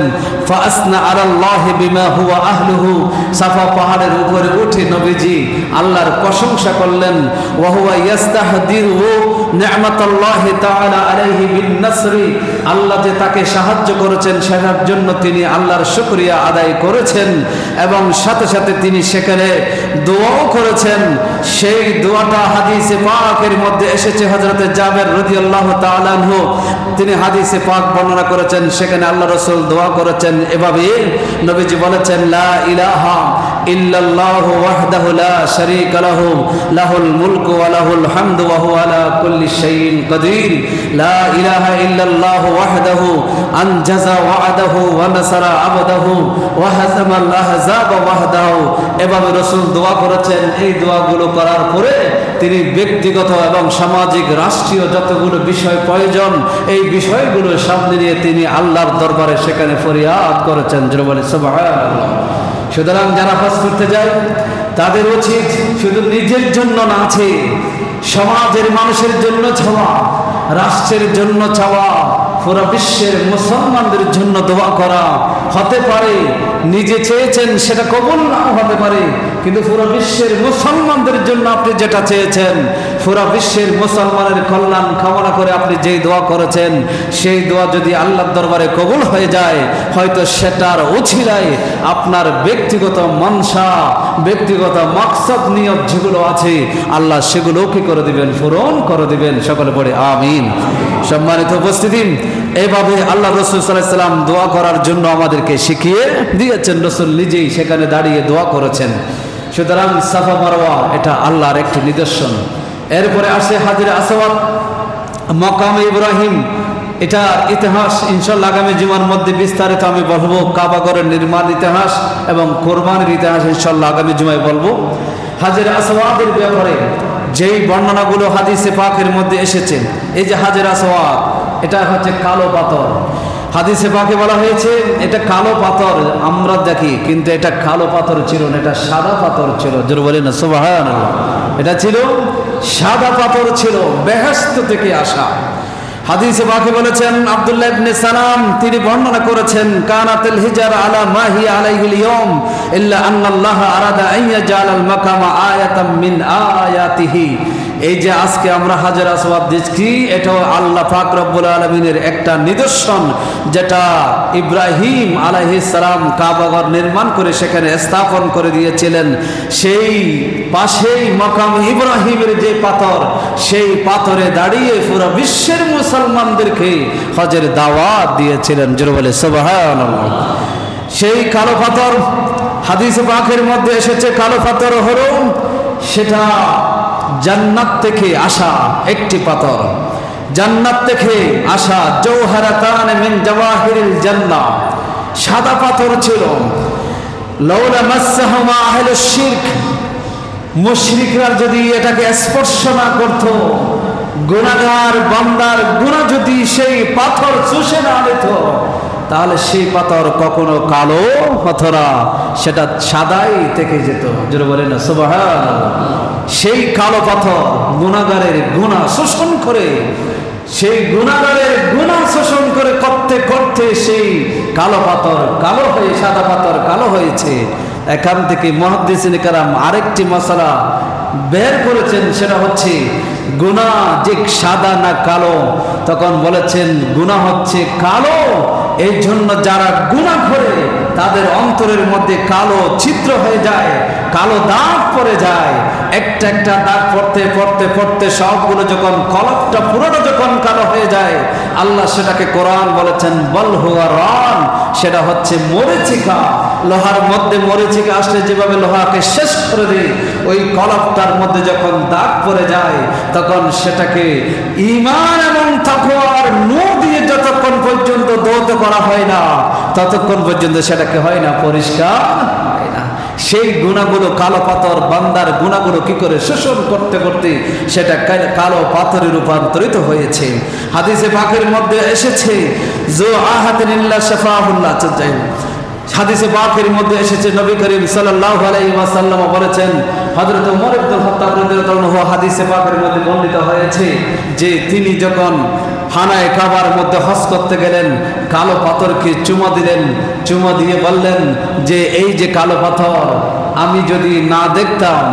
A: ফাসনা আলাল্লাহি বিমা হুয়া আহলুহু। সাফা পাহাড়ের উপরে উঠে নবীজি আল্লাহর প্রশংসা করলেন। ওয়া হুয়া ইস্তাহদিরু নি'মাতাল্লাহি তাআলা আলাইহি বিন নাসরি। আল্লাহ যে তাকে সাহায্য করেছেন সেটার জন্য তিনি আল্লাহর শুকরিয়া আদায় করেছেন এবং সাথে সাথে তিনি সেখানে দোয়াও করেছেন। সেই দোয়াটা হাদিসে পাকের মধ্যে এসেছে। হযরতে জাবের রাদিয়াল্লাহু তাআলা আনহু তিনি হাদিসে পাক বর্ণনা করেছেন, সেখানে আল্লাহ রাসূল দোয়া করেছেন এভাবে। নবীজি বলেছেন লা ইলাহা ইল্লাল্লাহু ওয়াহদাহু লা শারীকা লাহু লাহুল মুলকু ওয়া লাহুল হামদু ওয়া হুয়া আলা কুল্লি শাইইন কাদির। লা ইলাহা ইল্লাল্লাহু ওয়াহদাহু আনজাযা ওয়া'দাহু ওয়া নাসারা আবদাহু ওয়া হাযামাল আহজাব ওয়াহদাহু। এভাবে রাসূল দোয়া করেছেন। এই দোয়াগুলো করার পরে তিনি ব্যক্তিগত এবং সামাজিক রাষ্ট্রীয় যতগুলো বিষয় প্রয়োজন এই বিষয়গুলো সামনে নিয়ে তিনি আল্লাহর দরবারে সেখানে ফরিয়াদ করেছেন। জোরে বলে সুবহানাল্লাহ। সুতরাং যারা হজ করতে যায় তাদের উচিত শুধু নিজের জন্য না, আছে সমাজের মানুষের জন্য চাওয়া, রাষ্ট্রের জন্য চাওয়া, পুরো বিশ্বের মুসলমানদের জন্য দোয়া করা। হতে পারে নিজে চেয়েছেন সেটা কবুল নাও হতে পারে, কিন্তু পুরো বিশ্বের মুসলমানদের জন্য আপনি যেটা চেয়েছেন, পুরো বিশ্বের মুসলমানের কল্যাণ কামনা করে আপনি যেই দোয়া করেছেন, সেই দোয়া যদি আল্লাহর দরবারে কবুল হয়ে যায়, হয়তো সেটার উছিলায় আপনার ব্যক্তিগত মনসা, ব্যক্তিগত মাকসাদ নিয়ত যেগুলো আছে আল্লাহ সেগুলো কি করে দিবেন, পূরণ করে দিবেন। সকলে পড়ে আমিন। সম্মানিত উপস্থিতি, এইভাবে আল্লাহ রাসূল সাল্লাল্লাহু আলাইহি ওয়াসাল্লাম দোয়া করার জন্য আমাদেরকে শিখিয়ে দিয়েছেন। রাসূল নিজেই সেখানে দাঁড়িয়ে দোয়া করেছেন। সুতরাং সাফা মারওয়া এটা আল্লাহর একটি নিদর্শন। এরপরে আসে হাজরে আসওয়াদ, মাকামে ইব্রাহিম। এটা ইতিহাস ইনশাআল্লাহ আগামী জুমার মধ্যে বিস্তারিত আমি বলবো। কাবা ঘরের নির্মাণ ইতিহাস এবং কোরবানির ইতিহাস ইনশাআল্লাহ আগামী জুমায় বলবো। হাজরে আসওয়াদের ব্যাপারে যেই বর্ণনাগুলো হাদিসে পাকের মধ্যে এসেছে, এই যে হাজরে আসওয়াদ এটা হচ্ছে কালো পাথর। হাদিসে পাকে বলা হয়েছে এটা কালো পাথর আমরা দেখি, কিন্তু এটা কালো পাথর ছিল না, এটা সাদা পাথর ছিল। জোরে বলেন না সুবহানাল্লাহ। এটা ছিল সাদা পাথর ছিল, বেহেশত থেকে আসা। হাদিসে পাকে বলেছেন আব্দুল্লাহ ইবনে সালাম তিনি বর্ণনা করেছেন কানাতুল হিজার আলা মা হিয়া আলাইহিল ইয়াউম ইল্লা আন্নাল্লাহ আরাদা আন ইয়াজআলাল মাকামা আয়াতাম মিন আয়াতিহি। এই যে আজকে আমরা হাজার আসওয়াদ দেখছি, এটাও আল্লাহ পাক রব্বুল আলামিনের একটা নিদর্শন, যেটা ইব্রাহিম আলাইহিস সালাম কাবাঘর নির্মাণ করে সেখানে স্থাপন করে দিয়েছিলেন। সেই পাশেই মাকাম ইব্রাহিমের যে পাথর, সেই পাথরে দাঁড়িয়ে পুরো বিশ্বের মুসলমানদেরকে হজের দাওয়াত দিয়েছিলেন। জোরে বলে সুবহানাল্লাহ। সেই কালো পাথর হাদিসে পাকের মধ্যে এসেছে, কালো পাথর হলো সেটা জান্নাত থেকে আসা একটি পাথর, জান্নাত থেকে আসা জওহারাতান মিন জাওয়াহিরিল জান্নাহ। সাদা পাথর ছিল। লাউলা মাসসাহুমা আহলুশ শিরক, মুশরিকরা যদি এটাকে স্পর্শ না করত, গুনাহগার বান্দার গুনাহ যদি সেই পাথর চুষে না নিত, তাহলে সেই পাথর কখনো কালো হতো না, সেটা সাদাই থেকে যেত। জোরে বলেন না সুবহানাল্লাহ। সেই কালো পাথর গুনাহগারের গুনাহ শোষণ করে, সেই গুনাহগারের গুনাহ শোষণ করে করতে করতে সেই কালো পাথর কালো হয়ে সাদা পাথর কালো হয়েছে। এখান থেকে মুহাদ্দিসিনে কেরাম আরেকটি মাসালা বের করেছেন, সেটা হচ্ছে গুনাহ যে সাদা না কালো। তখন বলেছেন গুনাহ হচ্ছে কালো, এই জন্য যারা গুনাহ করে তাদের অন্তরের মধ্যে কালো ছিদ্র হয়ে যায়, কালো দাগ পড়ে যায়। একটা একটা দাগ পড়তে পড়তে পড়তে সবগুলো যখন কলবটা পুরোটা যখন কালো হয়ে যায়, আল্লাহ সেটাকে কোরআন বলেছেন বল হুয়া রান, সেটা হচ্ছে মরিচিকা। লোহার মধ্যে মরিচিকা আসলে যেভাবে লোহাকে শেষ করে দেয়, ওই কলবটার মধ্যে যখন দাগ পড়ে যায় তখন সেটাকে ঈমান এবং তাকওয়ার নূর দিয়ে যতক্ষণ পর্যন্ত ধৌত করা হয় না, ততক্ষণ পর্যন্ত সেটাকে হয় না পরিষ্কার হয় না। সেই গুনাহগুলো কালো পাথর বান্দার গুনাহগুলো কি করে শোষণ করতে করতে সেটা কালো পাথরে রূপান্তরিত হয়েছে। হাদিসে পাকের মধ্যে এসেছে জো আহাতিন ইল্লা শাফাহুল্লাহ। হাদিসে পাকের মধ্যে এসেছে নবী করিম সাল্লাল্লাহু আলাইহি ওয়াসাল্লাম বলেছেন, হযরত ওমর ইবনে খাত্তাব রাদিয়াল্লাহু আনহু হাদিসে পাকের মধ্যে বর্ণিত হয়েছে যে তিনি যখন হানায় কাবার মধ্যে হজ করতে গেলেন, কালো পাথরকে চুমা দিলেন, চুমা দিয়ে বললেন যে এই যে কালো পাথর, আমি যদি না দেখতাম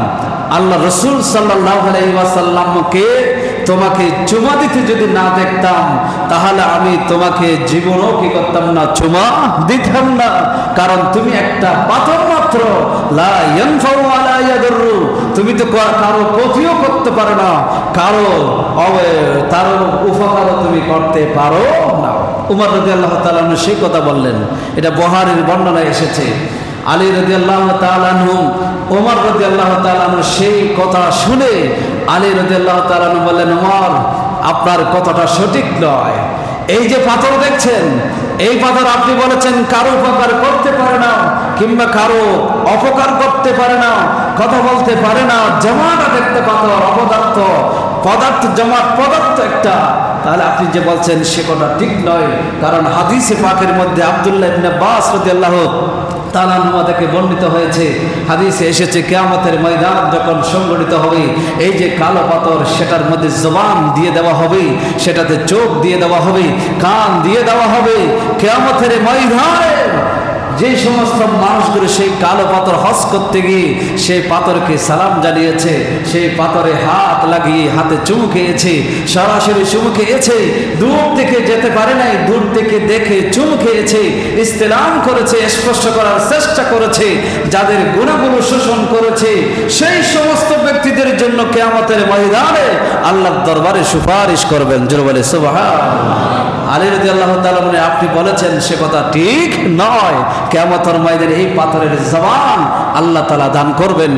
A: আল্লাহ রসুল সাল্লাল্লাহু আলাইহি ওয়াসাল্লামকে তোমাকে চুমা দিতে যদি না দেখতাম, তাহলে আমি তোমাকে জীবনও কি করতাম না, চুমা দিতাম না। কারণ তুমি একটা পাথর মাত্র, লা ইয়ানফাউ ওয়ালা ইয়াদুররু, তুমি তো কারো ক্ষতিও করতে পারো না, তার উপকারও তুমি করতে পারো না। উমর রাদিয়াল্লাহু তাআলা আনহু সেই কথা বললেন, এটা বুখারীর বর্ণনায় এসেছে। আলী রাদিয়াল্লাহু তাআলা আনহু ওমর রাদিয়াল্লাহু তাআলা আনহু সেই কথা শুনে আলী রাদিয়াল্লাহু তাআলা আনহু বললেন, ওমর আপনার কথাটা সঠিক নয়। এই যে পাথর দেখছেন, এই পাথর আপনি বলেছেন কারো উপকার করতে পারে না কিংবা কারো অপকার করতে পারে না, কথা বলতে পারে না, জামাটা দেখতে পাথর অপদার্থ, পদার্থ জামাত পদার্থ একটা, তাহলে আপনি যে বলছেন সে কথা ঠিক নয়। কারণ হাদিসে পাকের মধ্যে আব্দুল্লাহ ইবনে আব্বাস রাদিয়াল্লাহু তাআলা আনহু থেকে বর্ণিত হয়েছে, হাদিসে এসেছে কিয়ামতের ময়দান যখন সংগঠিত হবে, এই যে কালো পাথর সেটার মধ্যে জবান দিয়ে দেওয়া হবে, সেটাতে চোখ দিয়ে দেওয়া হবে, কান দিয়ে দেওয়া হবে। কিয়ামতের ময়দানে যে সমস্ত মানুষগুলো সেই কালো পাথর হজ করতে গিয়ে সেই পাথরকে সালাম জানিয়েছে, সেই পাথরে হাত লাগিয়ে হাতে চুমু খেয়েছে, সরাসরি চুমু খেয়েছে, দূর থেকে যেতে পারে নাই, দূর থেকে দেখে চুমু খেয়েছে, ইস্তেলাম করেছে, স্পর্শ করার চেষ্টা করেছে, যাদের গুনাহগুলো শোষণ করেছে, সেই সমস্ত ব্যক্তিদের জন্য কিয়ামতের ময়দানে আল্লাহর দরবারে সুপারিশ করবেন। জোরে বলে সুবহানাল্লাহ। আলী রাদিয়াল্লাহু তাআলা বলেন, আপনি বলেছেন সে কথা ঠিক নয়। কিয়ামতের ময়দানে এই পাথরের জবান আল্লাহ তাআলা দান করবেন।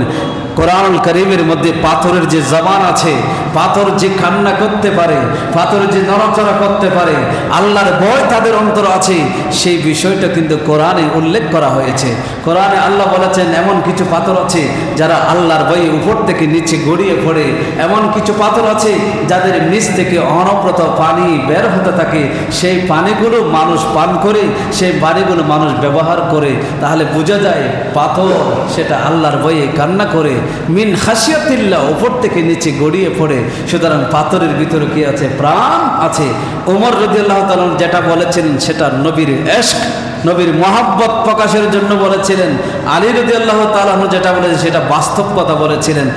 A: কোরআনুল কারীমের মধ্যে পাথরের যে জবান আছে, পাথর যে কান্না করতে পারে, পাথর যে নড়াচড়া করতে পারে, আল্লাহর ভয় তাদের অন্তর আছে, সেই বিষয়টা কিন্তু কোরআনে উল্লেখ করা হয়েছে। কোরআনে আল্লাহ বলেছেন এমন কিছু পাথর আছে যারা আল্লাহর ভয়ে উপর থেকে নিচে গড়িয়ে পড়ে, এমন কিছু পাথর আছে যাদের নিচ থেকে অনবরত পানি বের হতে থাকে, সেই পানিগুলো মানুষ পান করে, সেই পানিগুলো মানুষ ব্যবহার করে। তাহলে বোঝা যায় পাথর সেটা আল্লাহর ভয়ে কান্না করে, মিন খাশিয়াতিল্লাহ, উপর থেকে নিচে গড়িয়ে পড়ে। সুতরাং পাথরের ভিতরে কি আছে? প্রাণ আছে। ওমর রাদিয়াল্লাহু তাআলা যেটা বলেছিলেন সেটা নবীর ইশক, নবীর মহাব্বত প্রকাশের জন্য বলেছিলেন। আলী রাদিয়াল্লাহু তাআলা যেটা বলেছেন সেটা বাস্তব কথা বলেছিলেন।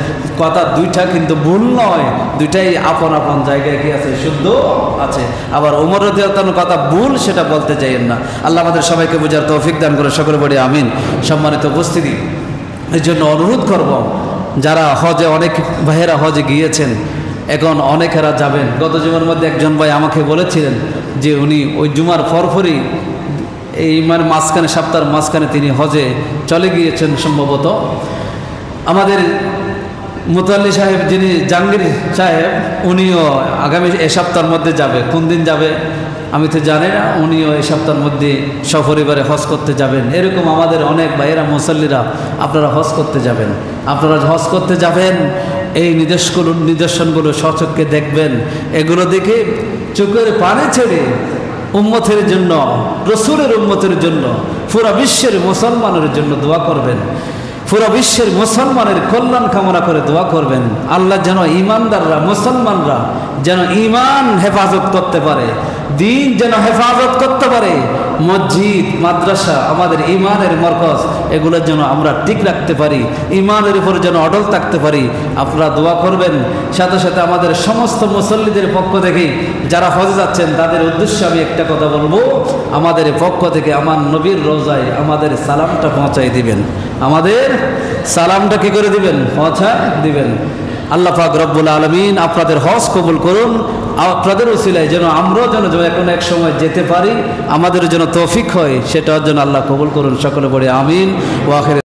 A: কথা দুইটা কিন্তু ভুল নয়, দুইটাই আপন আপন জায়গায় কি আছে? শুদ্ধ আছে। আবার ওমর রাদিয়াল্লাহু তাআলার কথা ভুল সেটা বলতে চাইেন না। আল্লাহ আমাদের সবাইকে বোঝার তৌফিক দান করে, সকলে বলি আমিন। সম্মানিত উপস্থিতি, এই জন্য অনুরোধ করব, যারা হজে, অনেক ভাইয়েরা হজে গিয়েছেন, এখন অনেকেরা যাবেন। গত জুমার মধ্যে একজন ভাই আমাকে বলেছিলেন যে উনি ওই জুমার পরপরই এই মানে মাঝখানে, সপ্তাহের মাঝখানে তিনি হজে চলে গিয়েছেন সম্ভবত। আমাদের মুতাল্লি সাহেব, যিনি জাহাঙ্গীর সাহেব, উনিও আগামী এ সপ্তাহের মধ্যে যাবে। কোন দিন যাবে আমি তো জানি না, উনিও এই সপ্তাহের মধ্যে সপরিবারে হজ করতে যাবেন। এরকম আমাদের অনেক ভাইয়েরা, মুসল্লিরা, আপনারা হজ করতে যাবেন। আপনারা হজ করতে যাবেন, এই নিদর্শনগুলো স্বচক্ষে দেখবেন। এগুলো দেখে চোখের পানি ছেড়ে উম্মতের জন্য, রসুলের উম্মতের জন্য, পুরা বিশ্বের মুসলমানের জন্য দোয়া করবেন। পুরা বিশ্বের মুসলমানের কল্যাণ কামনা করে দোয়া করবেন। আল্লাহ যেন ইমানদাররা, মুসলমানরা যেন ইমান হেফাজত করতে পারে, দিন যেন হেফাজত করতে পারে, মসজিদ, মাদ্রাসা, আমাদের ইমানের মরকজ, এগুলোর জন্য আমরা ঠিক রাখতে পারি, ইমানের উপর যেন অটল থাকতে পারি। আপনারা দোয়া করবেন। সাথে সাথে আমাদের সমস্ত মুসল্লিদের পক্ষ থেকে যারা হজে যাচ্ছেন তাদের উদ্দেশ্যে আমি একটা কথা বলবো, আমাদের পক্ষ থেকে আমার নবীর রোজায় আমাদের সালামটা পৌঁছাই দিবেন। আমাদের সালামটা কি করে দিবেন? পৌঁছায় দিবেন। আল্লাহ পাক রব্বুল আলামিন আপনাদের হজ কবুল করুন। আপনাদের উসিলায় যেন আমরাও যেন এখন এক সময় যেতে পারি, আমাদের যেন তৌফিক হয়, সেটার জন্য আল্লাহ কবুল করুন। সকলে বলি আমিন। ওয়া আখির।